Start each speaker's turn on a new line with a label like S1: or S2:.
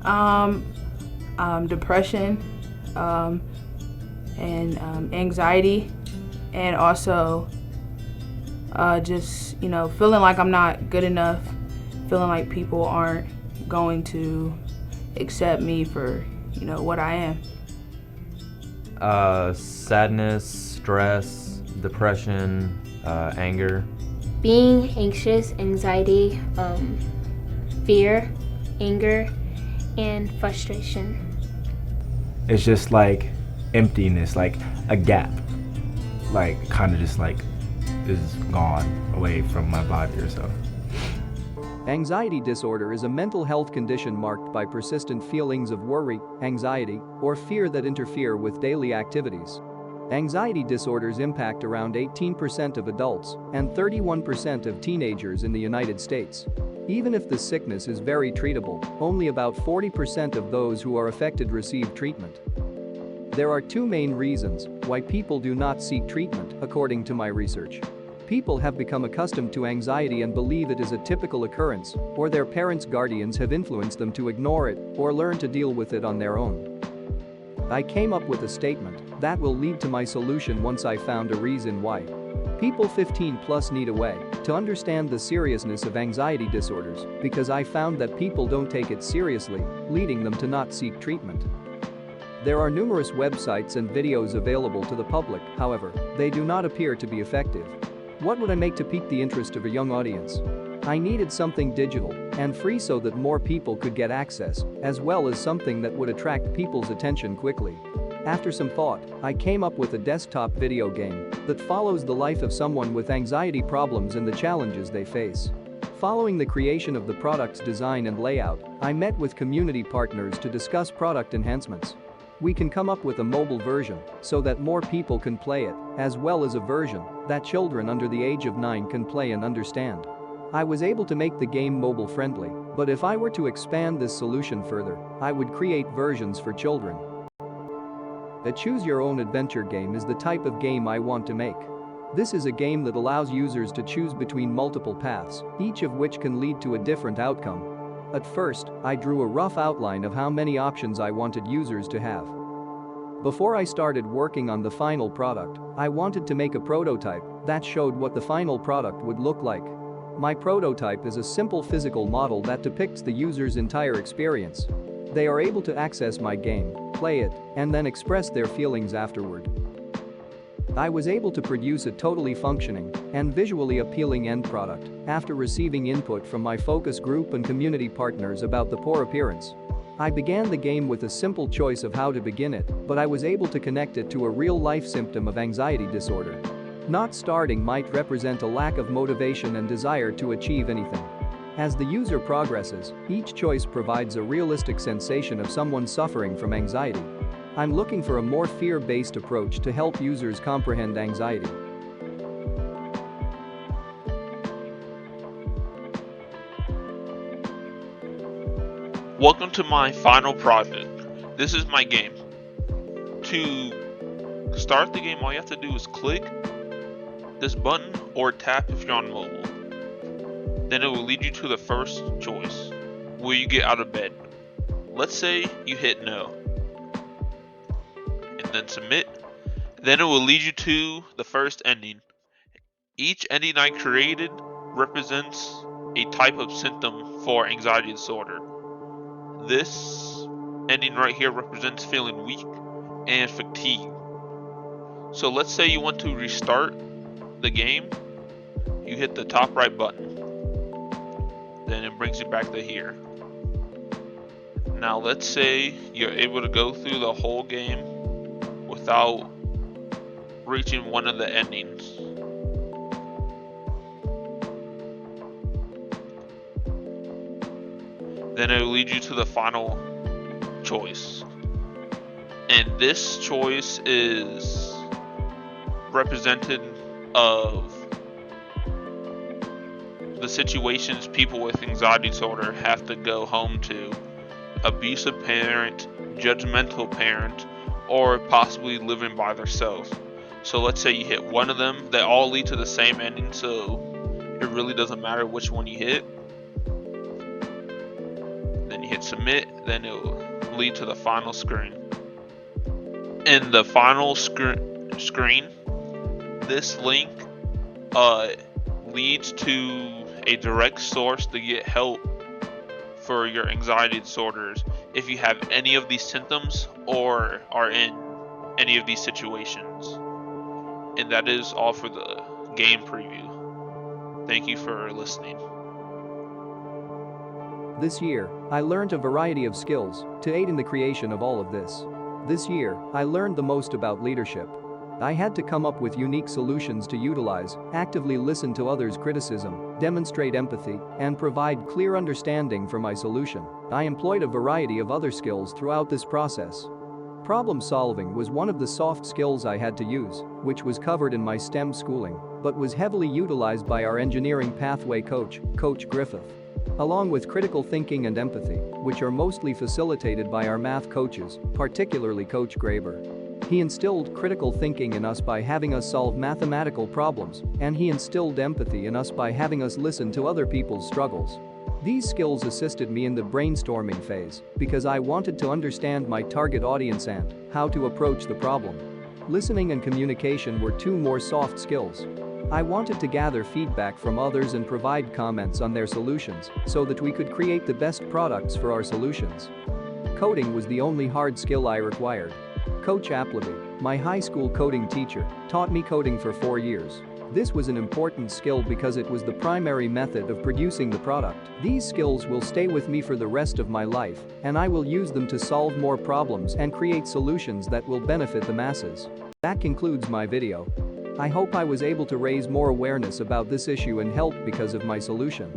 S1: Um, Depression, um, and anxiety, and also just feeling like I'm not good enough, feeling like people aren't going to accept me for what I am.
S2: Sadness, stress, depression, anger.
S3: Being anxious, anxiety, fear, anger, and frustration.
S4: It's just like emptiness, like a gap, like kind of just like is gone away from my body or so.
S5: Anxiety disorder is a mental health condition marked by persistent feelings of worry, anxiety, or fear that interfere with daily activities. Anxiety disorders impact around 18% of adults and 31% of teenagers in the United States. Even if the sickness is very treatable, only about 40% of those who are affected receive treatment. There are two main reasons why people do not seek treatment, according to my research. People have become accustomed to anxiety and believe it is a typical occurrence, or their parents' guardians have influenced them to ignore it or learn to deal with it on their own. I came up with a statement that will lead to my solution once I found a reason why. People 15 plus need a way to understand the seriousness of anxiety disorders because I found that people don't take it seriously, leading them to not seek treatment. There are numerous websites and videos available to the public, however, they do not appear to be effective. What would I make to pique the interest of a young audience? I needed something digital and free so that more people could get access, as well as something that would attract people's attention quickly. After some thought, I came up with a desktop video game that follows the life of someone with anxiety problems and the challenges they face. Following the creation of the product's design and layout, I met with community partners to discuss product enhancements. We can come up with a mobile version so that more people can play it, as well as a version that children under the age of 9 can play and understand. I was able to make the game mobile friendly, but if I were to expand this solution further, I would create versions for children. A choose-your-own-adventure game is the type of game I want to make. This is a game that allows users to choose between multiple paths, each of which can lead to a different outcome. At first, I drew a rough outline of how many options I wanted users to have. Before I started working on the final product, I wanted to make a prototype that showed what the final product would look like. My prototype is a simple physical model that depicts the user's entire experience. They are able to access my game, play it, and then express their feelings afterward. I was able to produce a totally functioning and visually appealing end product after receiving input from my focus group and community partners about the poor appearance. I began the game with a simple choice of how to begin it, but I was able to connect it to a real-life symptom of anxiety disorder. Not starting might represent a lack of motivation and desire to achieve anything. As the user progresses, each choice provides a realistic sensation of someone suffering from anxiety. I'm looking for a more fear-based approach to help users comprehend anxiety.
S6: Welcome to my final project. This is my game. To start the game, all you have to do is click this button or tap if you're on mobile. Then it will lead you to the first choice, where you get out of bed. Let's say you hit no. And then submit. Then it will lead you to the first ending. Each ending I created represents a type of symptom for anxiety disorder. This ending right here represents feeling weak and fatigue. So let's say you want to restart the game. You hit the top right button. Then it brings you back to here. Now let's say you're able to go through the whole game without reaching one of the endings. Then it will lead you to the final choice. And this choice is representative of the situations people with anxiety disorder have to go home to: abusive parent, judgmental parent, or possibly living by themselves. So let's say you hit one of them, they all lead to the same ending, so it really doesn't matter which one you hit. Then you hit submit, then it will lead to the final screen. In the final screen, this link leads to a direct source to get help for your anxiety disorders if you have any of these symptoms or are in any of these situations. And that is all for the game preview. Thank you for listening.
S5: This year, I learned a variety of skills to aid in the creation of all of this. This year, I learned the most about leadership. I had to come up with unique solutions to utilize, actively listen to others' criticism, demonstrate empathy, and provide clear understanding for my solution. I employed a variety of other skills throughout this process. Problem solving was one of the soft skills I had to use, which was covered in my STEM schooling, but was heavily utilized by our engineering pathway coach, Coach Griffith. Along with critical thinking and empathy, which are mostly facilitated by our math coaches, particularly Coach Graber. He instilled critical thinking in us by having us solve mathematical problems, and he instilled empathy in us by having us listen to other people's struggles. These skills assisted me in the brainstorming phase because I wanted to understand my target audience and how to approach the problem. Listening and communication were two more soft skills. I wanted to gather feedback from others and provide comments on their solutions so that we could create the best products for our solutions. Coding was the only hard skill I required. Coach Appleby, my high school coding teacher, taught me coding for 4 years. This was an important skill because it was the primary method of producing the product. These skills will stay with me for the rest of my life, and I will use them to solve more problems and create solutions that will benefit the masses. That concludes my video. I hope I was able to raise more awareness about this issue and help because of my solution.